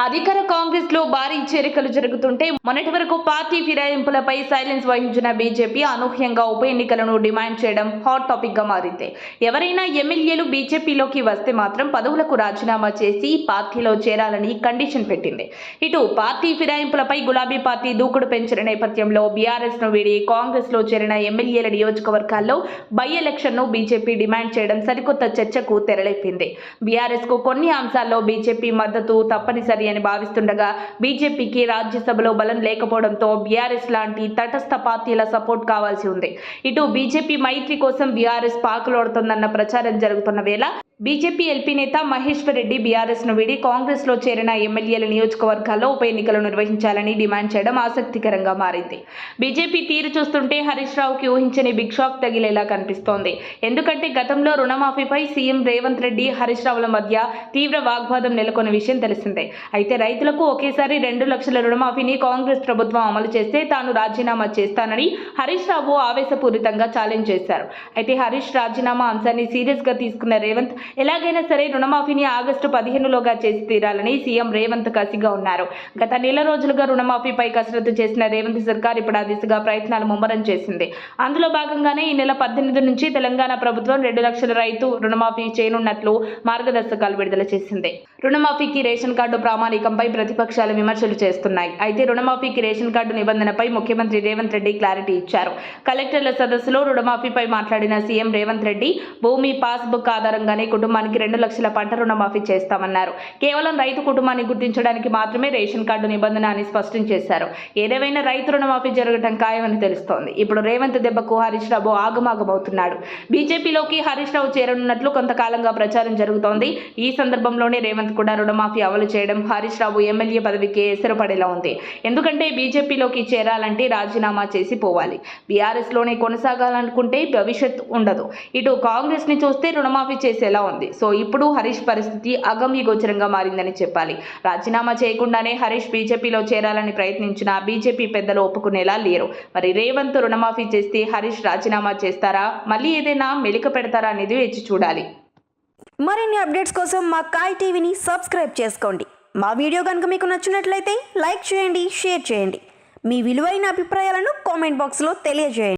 అధికార కాంగ్రెస్ లో భారీ చేరికలు జరుగుతుంటే మొన్నటి వరకు పార్టీ ఫిరాయింపులపై సైలెన్స్ వహించిన బీజేపీ అనూహ్యంగా ఉప ఎన్నికలను డిమాండ్ చేయడం హాట్ టాపిక్ గా మారింది. ఎవరైనా ఎమ్మెల్యేలు బీజేపీలోకి వస్తే మాత్రం పదవులకు రాజీనామా చేసి పార్టీలో చేరాలని కండిషన్ పెట్టింది. ఇటు పార్టీ ఫిరాయింపులపై గులాబీ పార్టీ దూకుడు పెంచిన నేపథ్యంలో బీఆర్ఎస్ ను వీడి కాంగ్రెస్ లో చేరిన ఎమ్మెల్యేల నియోజకవర్గాల్లో బై ఎలక్షన్ ను బీజేపీ డిమాండ్ చేయడం సరికొత్త చర్చకు తెరలేపింది. బీఆర్ఎస్ కు కొన్ని అంశాల్లో బీజేపీ మద్దతు తప్పనిసరి అని భావిస్తుండగా బీజేపీకి రాజ్యసభలో బలం లేకపోవడంతో బీఆర్ఎస్ లాంటి తటస్థ పార్టీల సపోర్ట్ కావాల్సి ఉంది. ఇటు బీజేపీ మైత్రి కోసం బీఆర్ఎస్ పాకులాడుతోందన్న ప్రచారం జరుగుతున్న వేళ బీజేపీ ఎల్పీ నేత మహేశ్వర్ రెడ్డి బీఆర్ఎస్ ను వీడి కాంగ్రెస్ లో చేరిన ఎమ్మెల్యేల నియోజకవర్గాల్లో ఉప ఎన్నికలు నిర్వహించాలని డిమాండ్ చేయడం ఆసక్తికరంగా మారింది. బీజేపీ తీరు చూస్తుంటే హరీష్ రావుకి ఊహించని బిగ్ షాక్ తగిలేలా కనిపిస్తోంది. ఎందుకంటే గతంలో రుణమాఫీపై సీఎం రేవంత్ రెడ్డి హరీష్ రావుల మధ్య తీవ్ర వాగ్వాదం నెలకొన్న విషయం తెలిసిందే. అయితే రైతులకు ఒకేసారి 2 లక్షల రుణమాఫీని కాంగ్రెస్ ప్రభుత్వం అమలు చేస్తే తాను రాజీనామా చేస్తానని హరీష్ రావు ఆవేశపూరితంగా ఛాలెంజ్ చేశారు. అయితే హరీష్ రాజీనామా అంశాన్ని సీరియస్ గా తీసుకున్న రేవంత్ ఎలాగైనా సరే రుణమాఫీని ఆగస్టు 15లోగా చేసి తీరాలని సీఎం రేవంత్ కసిగా ఉన్నారు. గత నెల రోజులుగా రుణమాఫీపై కసరత్తు చేసిన రేవంత్ సర్కార్ ఇప్పుడు ఆ దిశగా ప్రయత్నాలు ముమ్మరం చేసింది. అందులో భాగంగానే ఈ నెల 18 నుంచి తెలంగాణ ప్రభుత్వం 2 లక్షల రైతు రుణమాఫీ చేయనున్నట్లు మార్గదర్శకాలు విడుదల చేసింది. రుణమాఫీకి రేషన్ కార్డు ప్రామాణికంపై ప్రతిపక్షాలు విమర్శలు చేస్తున్నాయి. అయితే రుణమాఫీకి రేషన్ కార్డు నిబంధనపై ముఖ్యమంత్రి రేవంత్ రెడ్డి క్లారిటీ ఇచ్చారు. కలెక్టర్ల సదస్సులో రుణమాఫీపై మాట్లాడిన సీఎం రేవంత్ రెడ్డి భూమి పాస్బుక్ ఆధారంగానే కుటుంబానికి 2 లక్షల పంట రుణమాఫీ చేస్తామన్నారు. కేవలం రైతు కుటుంబాన్ని గుర్తించడానికి మాత్రమే రేషన్ కార్డు నిబంధన అని స్పష్టం చేశారు. ఏదేమైనా రైతు రుణమాఫీ జరగడం ఖాయమని తెలుస్తోంది. ఇప్పుడు రేవంత్ దెబ్బకు హరీష్ రావు ఆగమాగమవుతున్నాడు. బీజేపీలోకి హరీష్ రావు చేరనున్నట్లు కొంతకాలంగా ప్రచారం జరుగుతోంది. ఈ సందర్భంలోనే రేవంత్ కూడా రుణమాఫీ అమలు చేయడం హరీష్ రావు ఎమ్మెల్యే పదవికి ఎసరుపడేలా ఉంది. ఎందుకంటే బీజేపీలోకి చేరాలంటే రాజీనామా చేసి పోవాలి. బీఆర్ఎస్ లోనే కొనసాగాలనుకుంటే భవిష్యత్ ఉండదు. ఇటు కాంగ్రెస్ ని చూస్తే రుణమాఫీ చేసేలా ఉంది. సో ఇప్పుడు హరీష్ పరిస్థితి అగమ్య గోచరంగా మారిందని చెప్పాలి. రాజీనామా చేయకుండానే హరీష్ బీజేపీలో చేరాలని ప్రయత్నించినా బీజేపీ పెద్దలు ఒప్పుకునేలా లేరు. మరి రేవంత్ రుణమాఫీ చేస్తే హరీష్ రాజీనామా చేస్తారా, మళ్ళీ ఏదైనా మెలిక పెడతారా అనేది వేచి చూడాలి. మరిన్ని అప్డేట్స్ కోసం మా కాయ్ టీవీని సబ్స్క్రైబ్ చేసుకోండి. మా వీడియో కనుక మీకు నచ్చినట్లయితే లైక్ చేయండి, షేర్ చేయండి. మీ విలువైన అభిప్రాయాలను కామెంట్ బాక్స్లో తెలియజేయండి.